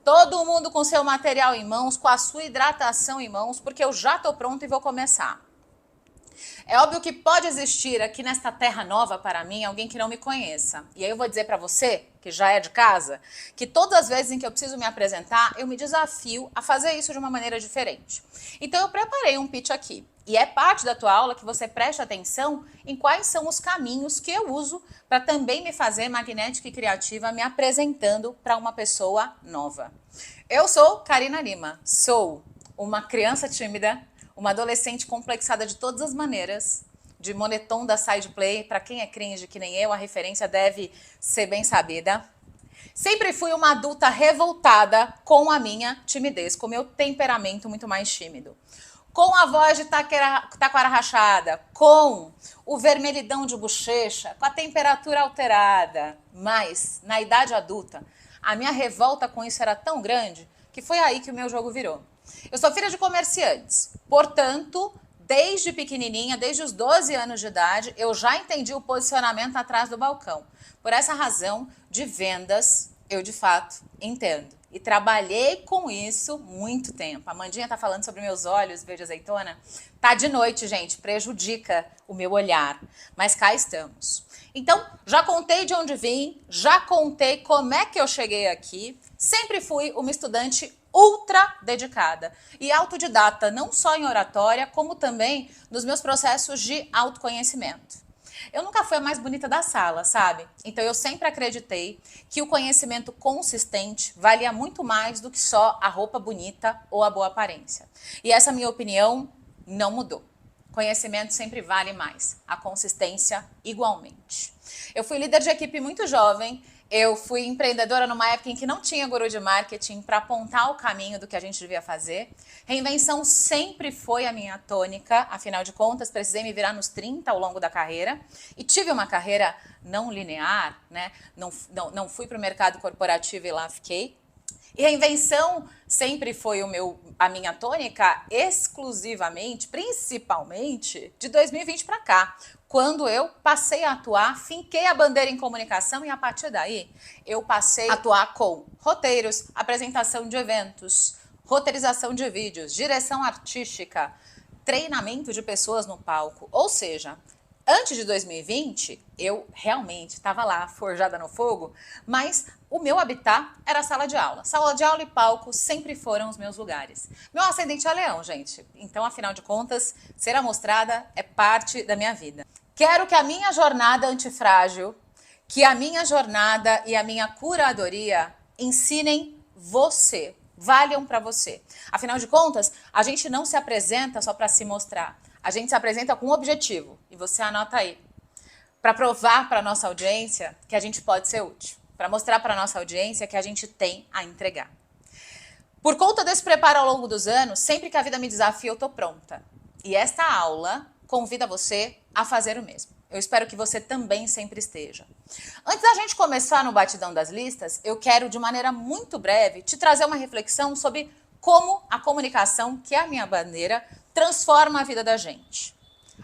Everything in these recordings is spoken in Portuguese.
Todo mundo com seu material em mãos, com a sua hidratação em mãos, porque eu já tô pronto e vou começar. É óbvio que pode existir aqui nesta terra nova para mim alguém que não me conheça. E aí eu vou dizer para você, que já é de casa, que todas as vezes em que eu preciso me apresentar, eu me desafio a fazer isso de uma maneira diferente. Então eu preparei um pitch aqui. E é parte da tua aula que você preste atenção em quais são os caminhos que eu uso para também me fazer magnética e criativa me apresentando para uma pessoa nova. Eu sou Karina Lima, sou uma criança tímida, uma adolescente complexada de todas as maneiras, de moletom da Side Play, para quem é cringe que nem eu, a referência deve ser bem sabida. Sempre fui uma adulta revoltada com a minha timidez, com o meu temperamento muito mais tímido. Com a voz de taquara rachada, com o vermelhidão de bochecha, com a temperatura alterada. Mas, na idade adulta, a minha revolta com isso era tão grande que foi aí que o meu jogo virou. Eu sou filha de comerciantes, portanto, desde pequenininha, desde os 12 anos de idade, eu já entendi o posicionamento atrás do balcão. Por essa razão, de vendas, eu de fato entendo. E trabalhei com isso muito tempo. A Mandinha tá falando sobre meus olhos verde azeitona. Tá de noite, gente, prejudica o meu olhar. Mas cá estamos. Então, já contei de onde vim, já contei como é que eu cheguei aqui. Sempre fui uma estudante ultra dedicada e autodidata, não só em oratória, como também nos meus processos de autoconhecimento. Eu nunca fui a mais bonita da sala, sabe? Então eu sempre acreditei que o conhecimento consistente valia muito mais do que só a roupa bonita ou a boa aparência. E essa minha opinião não mudou. Conhecimento sempre vale mais, a consistência igualmente. Eu fui líder de equipe muito jovem, eu fui empreendedora numa época em que não tinha guru de marketing para apontar o caminho do que a gente devia fazer. Reinvenção sempre foi a minha tônica, afinal de contas, precisei me virar nos 30 ao longo da carreira e tive uma carreira não linear, né? Não fui para o mercado corporativo e lá fiquei. E reinvenção sempre foi a minha tônica exclusivamente, principalmente, de 2020 para cá, quando eu passei a atuar, finquei a bandeira em comunicação e a partir daí eu passei a atuar com roteiros, apresentação de eventos, roteirização de vídeos, direção artística, treinamento de pessoas no palco, ou seja, antes de 2020, eu realmente estava lá, forjada no fogo, mas o meu habitat era a sala de aula. Sala de aula e palco sempre foram os meus lugares. Meu ascendente é leão, gente. Então, afinal de contas, ser amostrada é parte da minha vida. Quero que a minha jornada antifrágil, que a minha jornada e a minha curadoria ensinem você, valham para você. Afinal de contas, a gente não se apresenta só para se mostrar. A gente se apresenta com um objetivo, e você anota aí, para provar para a nossa audiência que a gente pode ser útil, para mostrar para a nossa audiência que a gente tem a entregar. Por conta desse preparo ao longo dos anos, sempre que a vida me desafia, eu estou pronta. E esta aula convida você a fazer o mesmo. Eu espero que você também sempre esteja. Antes da gente começar no batidão das listas, eu quero, de maneira muito breve, te trazer uma reflexão sobre como a comunicação, que é a minha bandeira, transforma a vida da gente.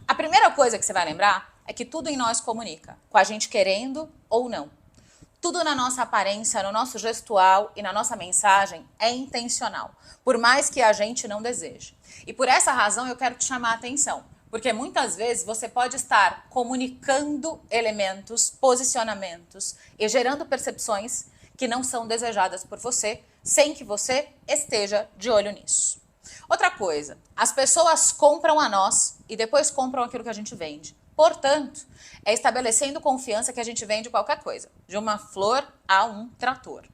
A primeira coisa que você vai lembrar é que tudo em nós comunica, com a gente querendo ou não. Tudo na nossa aparência, no nosso gestual e na nossa mensagem é intencional, por mais que a gente não deseje. E por essa razão eu quero te chamar a atenção, porque muitas vezes você pode estar comunicando elementos, posicionamentos e gerando percepções que não são desejadas por você, sem que você esteja de olho nisso. Outra coisa, as pessoas compram a nós e depois compram aquilo que a gente vende. Portanto, é estabelecendo confiança que a gente vende qualquer coisa, de uma flor a um trator.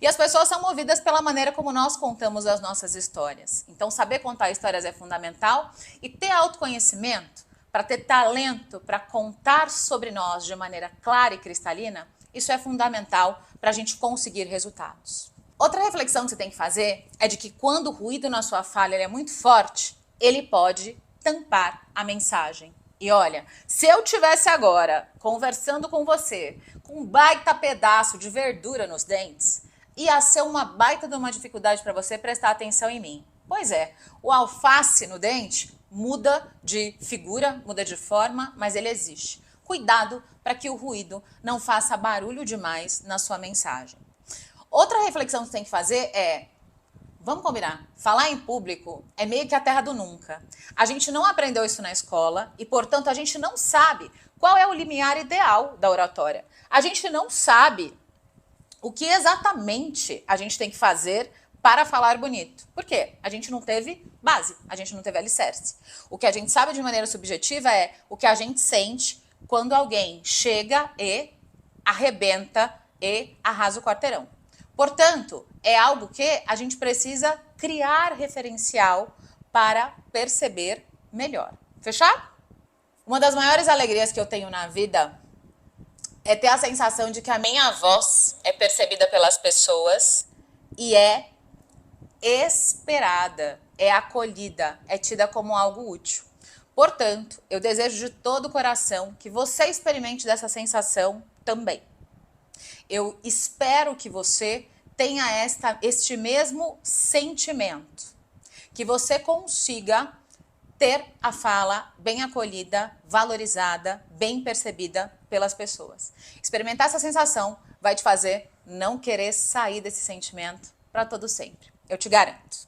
E as pessoas são movidas pela maneira como nós contamos as nossas histórias. Então, saber contar histórias é fundamental e ter autoconhecimento, para ter talento para contar sobre nós de maneira clara e cristalina, isso é fundamental para a gente conseguir resultados. Outra reflexão que você tem que fazer é de que quando o ruído na sua fala é muito forte, ele pode tampar a mensagem. E olha, se eu tivesse agora conversando com você com um baita pedaço de verdura nos dentes, ia ser uma baita de uma dificuldade para você prestar atenção em mim. Pois é, o alface no dente muda de figura, muda de forma, mas ele existe. Cuidado para que o ruído não faça barulho demais na sua mensagem. Outra reflexão que você tem que fazer é, vamos combinar, falar em público é meio que a terra do nunca. A gente não aprendeu isso na escola e, portanto, a gente não sabe qual é o limiar ideal da oratória. A gente não sabe o que exatamente a gente tem que fazer para falar bonito. Por quê? A gente não teve base, a gente não teve alicerce. O que a gente sabe de maneira subjetiva é o que a gente sente quando alguém chega e arrebenta e arrasa o quarteirão. Portanto, é algo que a gente precisa criar referencial para perceber melhor. Fechado? Uma das maiores alegrias que eu tenho na vida é ter a sensação de que a minha voz é percebida pelas pessoas e é esperada, é acolhida, é tida como algo útil. Portanto, eu desejo de todo o coração que você experimente dessa sensação também. Eu espero que você tenha este mesmo sentimento, que você consiga ter a fala bem acolhida, valorizada, bem percebida pelas pessoas. Experimentar essa sensação vai te fazer não querer sair desse sentimento para todo sempre. Eu te garanto.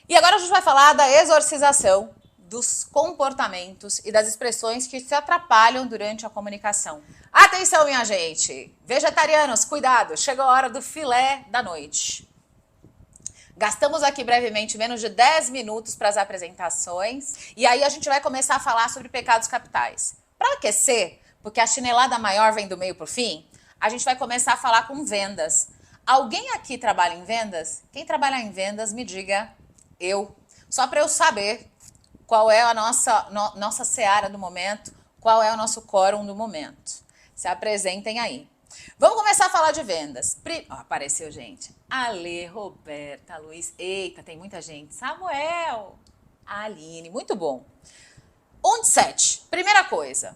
E agora a gente vai falar da exorcização dos comportamentos e das expressões que se atrapalham durante a comunicação. Atenção, minha gente! Vegetarianos, cuidado! Chegou a hora do filé da noite. Gastamos aqui brevemente menos de 10 minutos para as apresentações e aí a gente vai começar a falar sobre pecados capitais. Para aquecer, porque a chinelada maior vem do meio para o fim, a gente vai começar a falar com vendas. Alguém aqui trabalha em vendas? Quem trabalha em vendas, me diga eu. Só para eu saber qual é a nossa seara do momento, qual é o nosso quórum do momento. Se apresentem aí. Vamos começar a falar de vendas. Apareceu gente. Ale, Roberta, Luiz. Eita, tem muita gente. Samuel, Aline, muito bom. 1 de 7. Primeira coisa.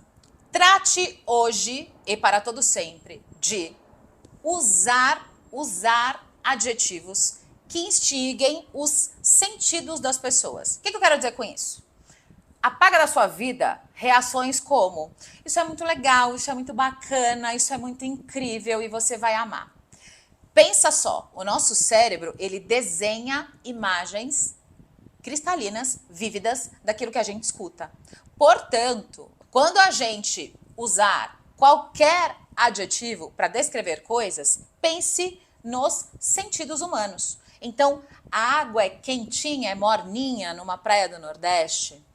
Trate hoje e para todo sempre de usar adjetivos que instiguem os sentidos das pessoas. O que eu quero dizer com isso? Apaga da sua vida reações como: isso é muito legal, isso é muito bacana, isso é muito incrível e você vai amar. Pensa só, o nosso cérebro, ele desenha imagens cristalinas, vívidas, daquilo que a gente escuta. Portanto, quando a gente usar qualquer adjetivo para descrever coisas, pense nos sentidos humanos. Então, a água é quentinha, é morninha numa praia do Nordeste,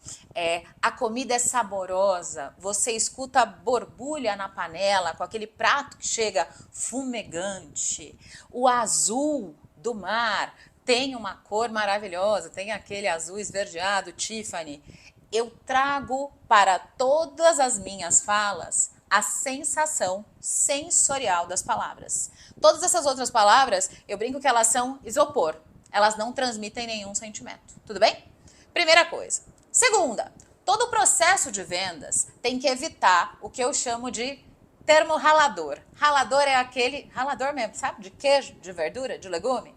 a comida é saborosa, você escuta a borbulha na panela com aquele prato que chega fumegante, o azul do mar tem uma cor maravilhosa, tem aquele azul esverdeado, Tiffany. Eu trago para todas as minhas falas a sensação sensorial das palavras. Todas essas outras palavras, eu brinco que elas são isopor. Elas não transmitem nenhum sentimento. Tudo bem? Primeira coisa. Segunda, todo o processo de vendas tem que evitar o que eu chamo de termo ralador. Ralador é aquele, ralador mesmo, sabe? De queijo, de verdura, de legume.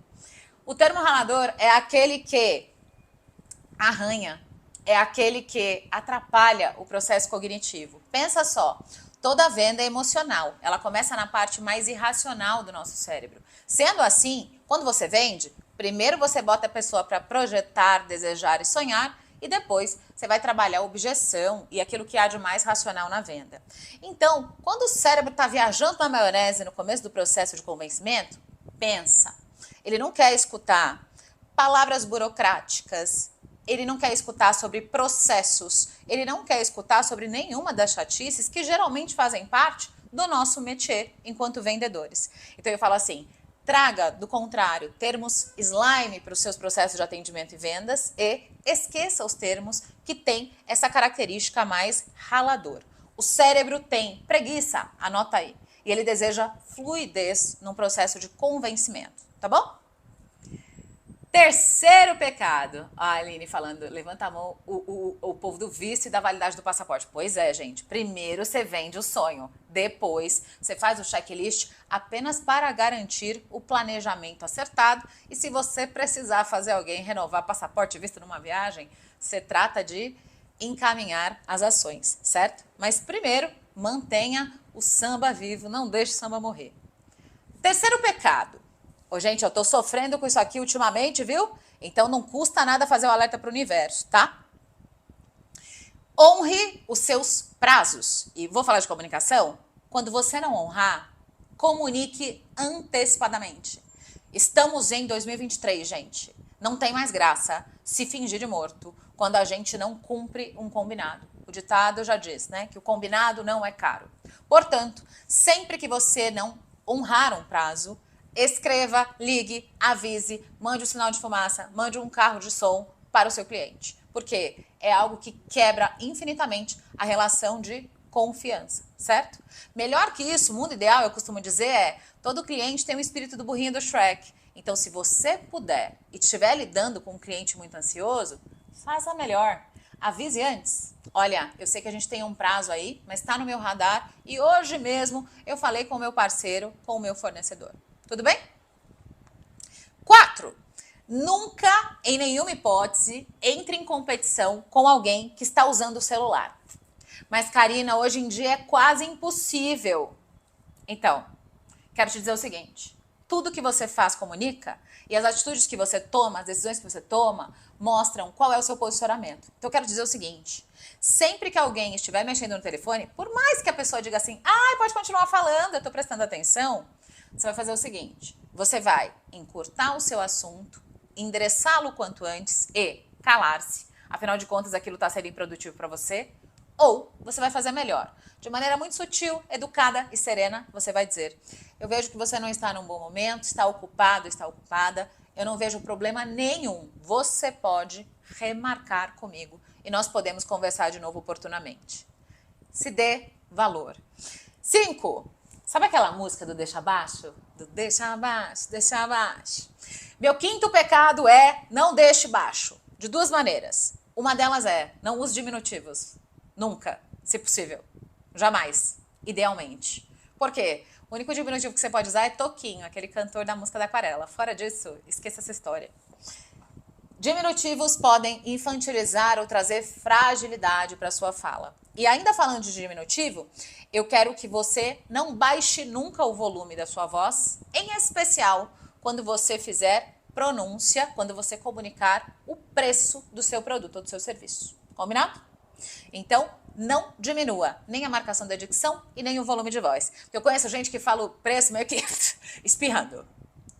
O termo ralador é aquele que arranha, é aquele que atrapalha o processo cognitivo. Pensa só, toda venda é emocional, ela começa na parte mais irracional do nosso cérebro. Sendo assim, quando você vende, primeiro você bota a pessoa para projetar, desejar e sonhar, e depois você vai trabalhar a objeção e aquilo que há de mais racional na venda. Então, quando o cérebro está viajando na maionese no começo do processo de convencimento, pensa. Ele não quer escutar palavras burocráticas, ele não quer escutar sobre processos, ele não quer escutar sobre nenhuma das chatices que geralmente fazem parte do nosso métier enquanto vendedores. Então eu falo assim, traga, do contrário, termos slime para os seus processos de atendimento e vendas e esqueça os termos que têm essa característica mais ralador. O cérebro tem preguiça, anota aí, e ele deseja fluidez num processo de convencimento, tá bom? Terceiro pecado. A Aline falando, levanta a mão, o povo do visto e da validade do passaporte. Pois é, gente. Primeiro você vende o sonho. Depois você faz o checklist apenas para garantir o planejamento acertado. E se você precisar fazer alguém renovar passaporte e visto numa viagem, você trata de encaminhar as ações, certo? Mas primeiro, mantenha o samba vivo, não deixe o samba morrer. Terceiro pecado. Ô, gente, eu tô sofrendo com isso aqui ultimamente, viu? Então não custa nada fazer o alerta para o universo, tá? Honre os seus prazos. E vou falar de comunicação? Quando você não honrar, comunique antecipadamente. Estamos em 2023, gente. Não tem mais graça se fingir de morto quando a gente não cumpre um combinado. O ditado já diz, né, que o combinado não é caro. Portanto, sempre que você não honrar um prazo, escreva, ligue, avise, mande um sinal de fumaça, mande um carro de som para o seu cliente. Porque é algo que quebra infinitamente a relação de confiança, certo? Melhor que isso, o mundo ideal, eu costumo dizer, é todo cliente tem o espírito do burrinho do Shrek. Então, se você puder e estiver lidando com um cliente muito ansioso, faça melhor. Avise antes. Olha, eu sei que a gente tem um prazo aí, mas está no meu radar e hoje mesmo eu falei com o meu parceiro, com o meu fornecedor. Tudo bem? 4. Nunca, em nenhuma hipótese, entre em competição com alguém que está usando o celular. Mas, Karina, hoje em dia é quase impossível. Então, quero te dizer o seguinte. Tudo que você faz comunica e as atitudes que você toma, as decisões que você toma, mostram qual é o seu posicionamento. Então, eu quero dizer o seguinte. Sempre que alguém estiver mexendo no telefone, por mais que a pessoa diga assim, pode continuar falando, eu estou prestando atenção, você vai fazer o seguinte. Você vai encurtar o seu assunto, endereçá-lo quanto antes e calar-se. Afinal de contas, aquilo está sendo improdutivo para você. Ou você vai fazer melhor. De maneira muito sutil, educada e serena, você vai dizer: eu vejo que você não está num bom momento, está ocupado, está ocupada, eu não vejo problema nenhum. Você pode remarcar comigo e nós podemos conversar de novo oportunamente. Se dê valor. 5. Sabe aquela música do Deixa Abaixo? Do Deixa Abaixo, Deixa Abaixo. Meu quinto pecado é não deixe baixo. De duas maneiras. Uma delas é não use diminutivos. Nunca, se possível. Jamais. Idealmente. Por quê? O único diminutivo que você pode usar é Toquinho, aquele cantor da música da Aquarela. Fora disso, esqueça essa história. Diminutivos podem infantilizar ou trazer fragilidade para sua fala. E ainda falando de diminutivo, eu quero que você não baixe nunca o volume da sua voz, em especial quando você fizer pronúncia, quando você comunicar o preço do seu produto ou do seu serviço. Combinado? Então, não diminua nem a marcação da dicção e nem o volume de voz. Porque eu conheço gente que fala o preço meio que espirrando.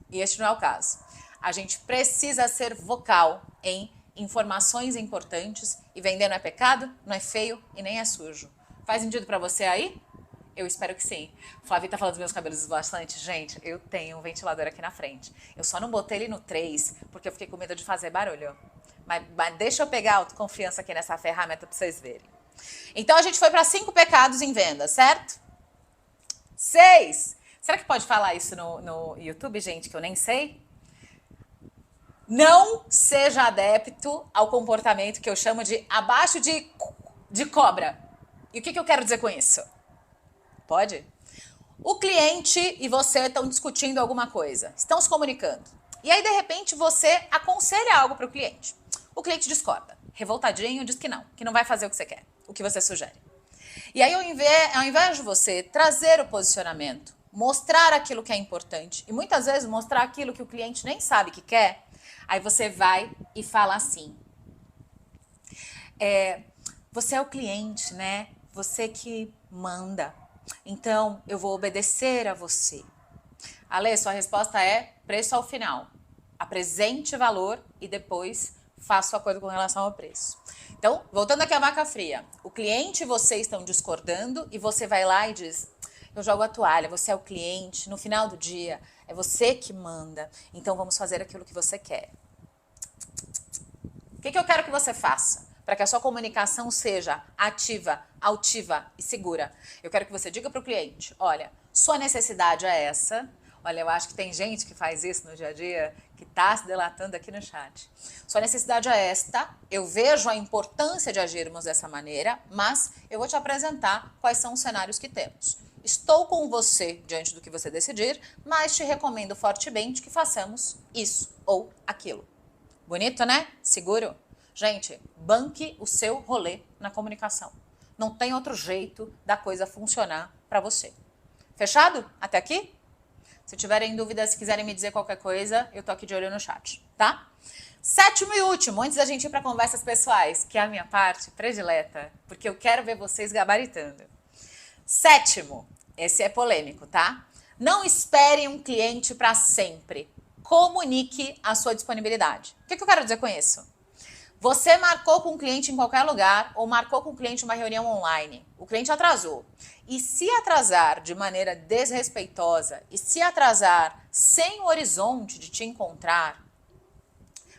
E este não é o caso. A gente precisa ser vocal em informações importantes e vender não é pecado, não é feio e nem é sujo. Faz sentido pra você aí? Eu espero que sim. Flávia tá falando dos meus cabelos bastante. Gente, eu tenho um ventilador aqui na frente. Eu só não botei ele no 3 porque eu fiquei com medo de fazer barulho. Mas deixa eu pegar a autoconfiança aqui nessa ferramenta para vocês verem. Então, a gente foi para 5 pecados em venda, certo? 6. Será que pode falar isso no YouTube, gente, que eu nem sei? Não seja adepto ao comportamento que eu chamo de abaixo de cobra. E o que eu quero dizer com isso? Pode? O cliente e você estão discutindo alguma coisa, estão se comunicando. E aí, de repente, você aconselha algo para o cliente. O cliente discorda, revoltadinho, diz que não vai fazer o que você quer, o que você sugere. E aí, ao invés de você trazer o posicionamento, mostrar aquilo que é importante, e muitas vezes mostrar aquilo que o cliente nem sabe que quer, aí você vai e fala assim, você é o cliente, né? Você que manda. Então, eu vou obedecer a você. Ale, sua resposta é preço ao final. Apresente valor e depois faça o acordo com relação ao preço. Então, voltando aqui à vaca fria. O cliente e você estão discordando e você vai lá e diz, eu jogo a toalha, você é o cliente, no final do dia é você que manda, então vamos fazer aquilo que você quer. O que eu quero que você faça? Para que a sua comunicação seja ativa, altiva e segura. Eu quero que você diga para o cliente, olha, sua necessidade é essa. Olha, eu acho que tem gente que faz isso no dia a dia, que está se delatando aqui no chat. Sua necessidade é esta, eu vejo a importância de agirmos dessa maneira, mas eu vou te apresentar quais são os cenários que temos. Estou com você diante do que você decidir, mas te recomendo fortemente que façamos isso ou aquilo. Bonito, né? Seguro? Gente, banque o seu rolê na comunicação. Não tem outro jeito da coisa funcionar para você. Fechado? Até aqui? Se tiverem dúvidas, se quiserem me dizer qualquer coisa, eu tô aqui de olho no chat, tá? Sétimo e último, antes da gente ir para conversas pessoais, que é a minha parte predileta, porque eu quero ver vocês gabaritando. Sétimo, esse é polêmico, tá? Não espere um cliente para sempre. Comunique a sua disponibilidade. O que eu quero dizer com isso? Você marcou com o cliente em qualquer lugar ou marcou com o cliente uma reunião online. O cliente atrasou. E se atrasar de maneira desrespeitosa e se atrasar sem o horizonte de te encontrar,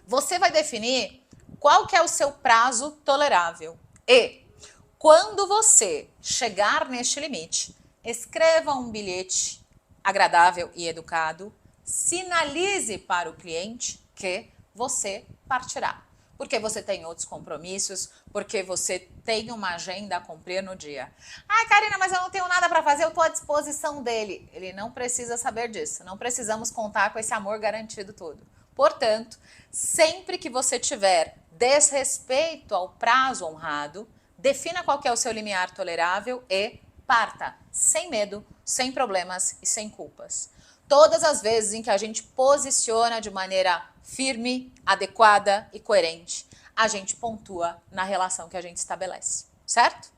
você vai definir qual que é o seu prazo tolerável. E quando você chegar neste limite, escreva um bilhete agradável e educado, sinalize para o cliente que você partirá. Porque você tem outros compromissos, porque você tem uma agenda a cumprir no dia. Ai, Karina, mas eu não tenho nada para fazer, eu estou à disposição dele. Ele não precisa saber disso, não precisamos contar com esse amor garantido todo. Portanto, sempre que você tiver desrespeito ao prazo honrado, defina qual que é o seu limiar tolerável e parta, sem medo, sem problemas e sem culpas. Todas as vezes em que a gente posiciona de maneira firme, adequada e coerente, a gente pontua na relação que a gente estabelece, certo?